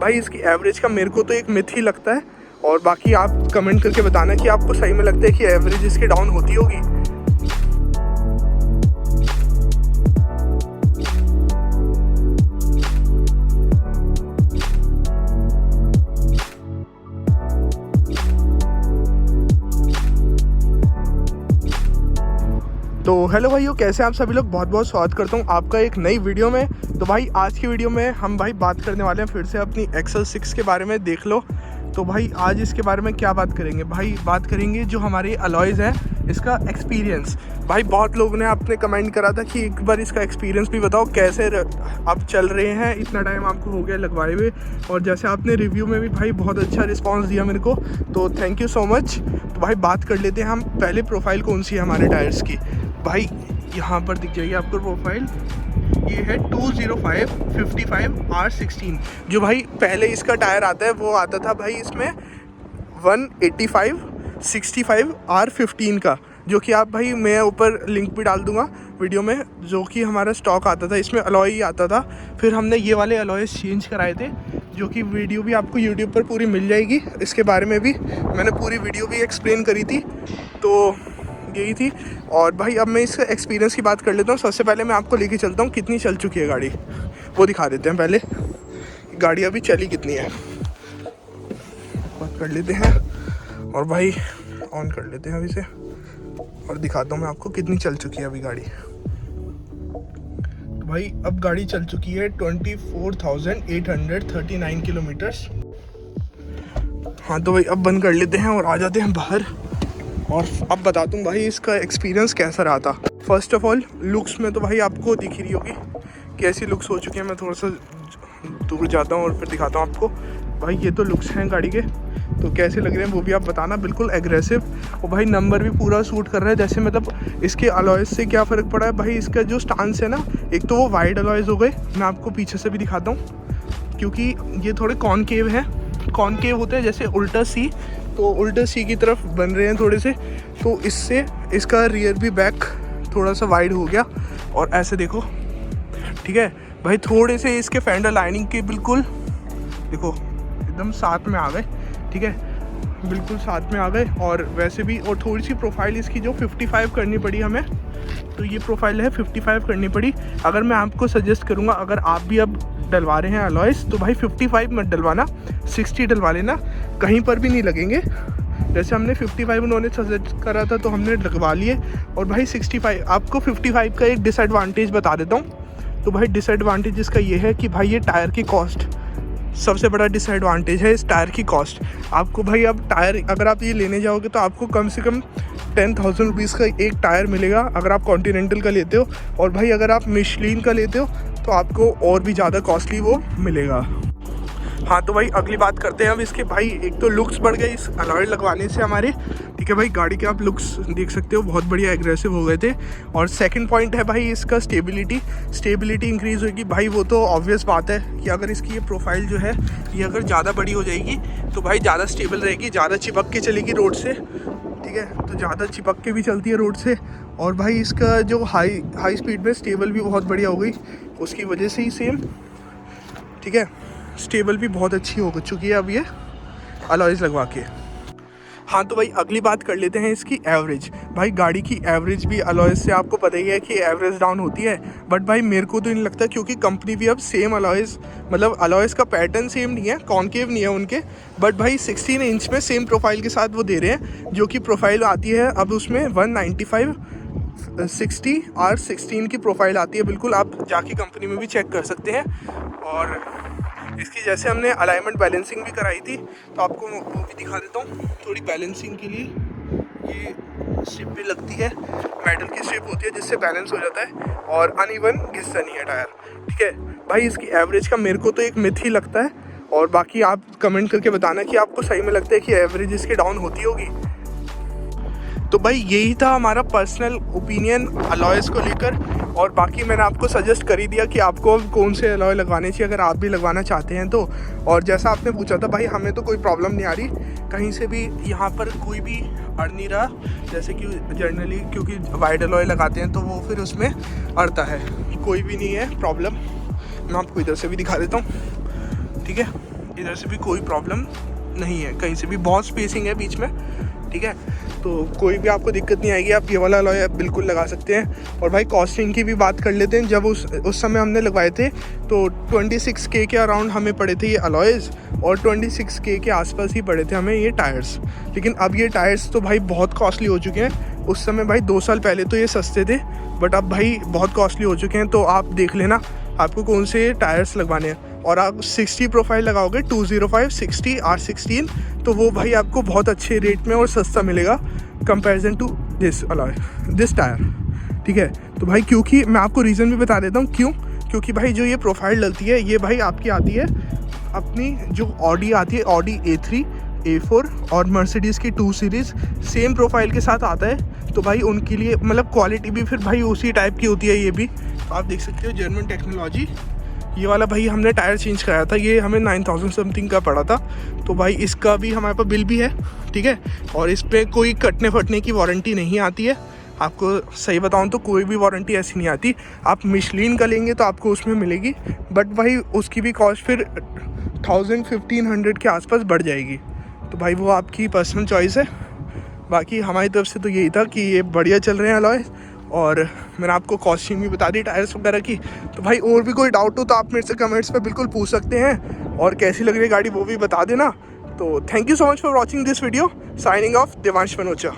भाई इसकी एवरेज का मेरे को तो एक मिथ ही लगता है, और बाकी आप कमेंट करके बताना कि आपको सही में लगता है कि एवरेज इसकी डाउन होती होगी। तो हेलो भाइयों, कैसे हैं आप सभी लोग। बहुत बहुत स्वागत करता हूं आपका एक नई वीडियो में। तो भाई आज की वीडियो में हम भाई बात करने वाले हैं फिर से अपनी एक्सेल 6 के बारे में। देख लो, तो भाई आज इसके बारे में क्या बात करेंगे, भाई बात करेंगे जो हमारे अलॉयज़ हैं इसका एक्सपीरियंस। भाई बहुत लोगों ने आपने कमेंट करा था कि एक बार इसका एक्सपीरियंस भी बताओ, कैसे आप चल रहे हैं, इतना टाइम आपको हो गया लगवाए हुए। और जैसे आपने रिव्यू में भी भाई बहुत अच्छा रिस्पांस दिया मेरे को, तो थैंक यू सो मच। तो भाई बात कर लेते हैं हम। पहले प्रोफाइल कौन सी है हमारे टायर्स की, भाई यहाँ पर दिख जाएगी आपको प्रोफाइल। ये है 205/55 R16। जो भाई पहले इसका टायर आता है वो आता था भाई इसमें 185/65 R15 का, जो कि आप भाई मैं ऊपर लिंक भी डाल दूंगा वीडियो में, जो कि हमारा स्टॉक आता था। इसमें अलॉय ही आता था। फिर हमने ये वाले अलॉयस चेंज कराए थे, जो कि वीडियो भी आपको यूट्यूब पर पूरी मिल जाएगी। इसके बारे में भी मैंने पूरी वीडियो भी एक्सप्लेन करी थी, तो यही थी। और भाई अब मैं इसका एक्सपीरियंस की बात कर लेता हूँ। सबसे पहले मैं आपको लेके चलता हूँ कितनी चल चुकी है गाड़ी, वो दिखा देते हैं। पहले गाड़ी अभी चली कितनी है बात कर लेते हैं, और भाई ऑन कर लेते हैं अभी से और दिखाता हूँ मैं आपको कितनी चल चुकी है अभी गाड़ी। तो भाई अब गाड़ी चल चुकी है 24,839 किलोमीटर्स। हाँ तो भाई अब बंद कर लेते हैं और आ जाते हैं बाहर, और अब बताता हूँ भाई इसका एक्सपीरियंस कैसा रहा था। फर्स्ट ऑफ ऑल लुक्स में तो भाई आपको दिख ही रही होगी कैसी लुक्स हो चुकी है। मैं थोड़ा सा दूर जाता हूँ और फिर दिखाता हूँ आपको। भाई ये तो लुक्स हैं गाड़ी के, तो कैसे लग रहे हैं वो भी आप बताना। बिल्कुल एग्रेसिव, और भाई नंबर भी पूरा सूट कर रहा है। जैसे मतलब इसके अलॉयज़ से क्या फ़र्क पड़ा है भाई, इसका जो स्टांस है ना, एक तो वो वाइड अलॉयज़ हो गए। मैं आपको पीछे से भी दिखाता हूँ, क्योंकि ये थोड़े कॉनकेव हैं। कॉनकेव होते हैं जैसे उल्टा सी, तो उल्टा सी की तरफ बन रहे हैं थोड़े से, तो इससे इसका रियर भी बैक थोड़ा सा वाइड हो गया। और ऐसे देखो, ठीक है भाई, थोड़े से इसके फेंडर लाइनिंग के बिल्कुल देखो एकदम साथ में आ गए, ठीक है, बिल्कुल साथ में आ गए। और वैसे भी, और थोड़ी सी प्रोफाइल इसकी जो 55 करनी पड़ी हमें, तो ये प्रोफाइल है 55 करनी पड़ी। अगर मैं आपको सजेस्ट करूँगा, अगर आप भी अब डलवा रहे हैं अलॉयज़, तो भाई 55 मत डलवाना, 60 डलवा लेना, कहीं पर भी नहीं लगेंगे। जैसे हमने 55 उन्होंने सजेस्ट करा था तो हमने लगवा लिए। और भाई 65, आपको 55 का एक डिसएडवांटेज बता देता हूँ। तो भाई डिसएडवांटेज इसका ये है कि भाई ये टायर की कॉस्ट, सबसे बड़ा डिसएडवांटेज है इस टायर की कॉस्ट। आपको भाई अब टायर अगर आप ये लेने जाओगे तो आपको कम से कम 10,000 रुपीज़ का एक टायर मिलेगा अगर आप कॉन्टिनेंटल का लेते हो। और भाई अगर आप मिशलिन का लेते हो तो आपको और भी ज़्यादा कॉस्टली वो मिलेगा। हाँ तो भाई अगली बात करते हैं अब इसके। भाई एक तो लुक्स बढ़ गए इस अलॉय लगवाने से हमारे, ठीक है भाई, गाड़ी के आप लुक्स देख सकते हो बहुत बढ़िया एग्रेसिव हो गए थे। और सेकंड पॉइंट है भाई इसका स्टेबिलिटी इंक्रीज़ होगी। भाई वो तो ऑब्वियस बात है कि अगर इसकी ये प्रोफाइल जो है ये अगर ज़्यादा बड़ी हो जाएगी तो भाई ज़्यादा स्टेबल रहेगी, ज़्यादा चिपक के चलेगी रोड से, ठीक है, तो ज़्यादा चिपक के भी चलती है रोड से। और भाई इसका जो हाई स्पीड में स्टेबल भी बहुत बढ़िया हो गई उसकी वजह से ही सेम, ठीक है, स्टेबल भी बहुत अच्छी हो चुकी है अब ये अलॉयज़ लगवा के। हाँ तो भाई अगली बात कर लेते हैं इसकी एवरेज। भाई गाड़ी की एवरेज भी अलॉयज़ से आपको पता ही है कि एवरेज डाउन होती है, बट भाई मेरे को तो नहीं लगता, क्योंकि कंपनी भी अब सेम अलॉयज़, मतलब अलॉयज़ का पैटर्न सेम नहीं है, कॉनकेव नहीं है उनके, बट भाई 16 इंच में सेम प्रोफाइल के साथ वो दे रहे हैं, जो कि प्रोफाइल आती है अब उसमें 195/60 R16 की प्रोफाइल आती है। बिल्कुल आप जाके कंपनी में भी चेक कर सकते हैं। और इसकी जैसे हमने अलाइनमेंट बैलेंसिंग भी कराई थी, तो आपको वो भी दिखा देता हूँ। थोड़ी बैलेंसिंग के लिए ये स्ट्रिप भी लगती है, मेटल की स्ट्रिप होती है जिससे बैलेंस हो जाता है और अनइवन घिसता नहीं है टायर, ठीक है भाई। इसकी एवरेज का मेरे को तो एक मिथ ही लगता है, और बाकी आप कमेंट करके बताना कि आपको सही में लगता है कि एवरेज इसकी डाउन होती होगी। तो भाई यही था हमारा पर्सनल ओपिनियन अलॉयज़ को लेकर, और बाकी मैंने आपको सजेस्ट कर ही दिया कि आपको कौन से अलॉय लगवाने चाहिए अगर आप भी लगवाना चाहते हैं तो। और जैसा आपने पूछा था भाई, हमें तो कोई प्रॉब्लम नहीं आ रही कहीं से भी, यहाँ पर कोई भी अड़ नहीं रहा, जैसे कि जनरली क्योंकि वाइड अलॉय लगाते हैं तो वो फिर उसमें अड़ता है, कोई भी नहीं है प्रॉब्लम। मैं आपको इधर से भी दिखा देता हूँ, ठीक है। इधर से भी कोई प्रॉब्लम नहीं है, कहीं से भी बहुत स्पेसिंग है बीच में, ठीक है। तो कोई भी आपको दिक्कत नहीं आएगी, आप ये वाला अलॉय बिल्कुल लगा सकते हैं। और भाई कॉस्टिंग की भी बात कर लेते हैं। जब उस समय हमने लगवाए थे तो 26K के अराउंड हमें पड़े थे ये अलॉयज़, और 26K के आसपास ही पड़े थे हमें ये टायर्स। लेकिन अब ये टायर्स तो भाई बहुत कॉस्टली हो चुके हैं। उस समय भाई 2 साल पहले तो ये सस्ते थे, बट अब भाई बहुत कॉस्टली हो चुके हैं। तो आप देख लेना आपको कौन से टायर्स लगवाने हैं। और आप 60 प्रोफाइल लगाओगे 205 60 R16, तो वो भाई आपको बहुत अच्छे रेट में और सस्ता मिलेगा comparison to this alloy, this tyre, ठीक है। तो भाई क्योंकि मैं आपको रीज़न भी बता देता हूँ क्यों। क्योंकि भाई जो ये प्रोफाइल डलती है ये भाई आपकी आती है अपनी जो ऑडी आती है, ऑडी A3 A4 और मर्सिडीज़ की 2 सीरीज़ सेम प्रोफाइल के साथ आता है। तो भाई उनके लिए मतलब क्वालिटी भी फिर भाई उसी टाइप की होती है। ये भी आप देख सकते हो जर्मन टेक्नोलॉजी। ये वाला भाई हमने टायर चेंज कराया था, ये हमें 9000 समथिंग का पड़ा था। तो भाई इसका भी हमारे पास बिल भी है, ठीक है। और इस पर कोई कटने फटने की वारंटी नहीं आती है। आपको सही बताऊं तो कोई भी वारंटी ऐसी नहीं आती। आप मिशलिन का लेंगे तो आपको उसमें मिलेगी, बट भाई उसकी भी कॉस्ट फिर 1000-1500 के आसपास बढ़ जाएगी। तो भाई वो आपकी पर्सनल चॉइस है। बाकी हमारी तरफ से तो यही था कि ये बढ़िया चल रहे हैं अलॉय, और मैंने आपको कॉस्टिंग भी बता दी टायर्स वगैरह की। तो भाई और भी कोई डाउट हो तो आप मेरे से कमेंट्स पे बिल्कुल पूछ सकते हैं, और कैसी लग रही है गाड़ी वो भी बता देना। तो thank you so much for watching this video. Signing off, Devansh Manocha.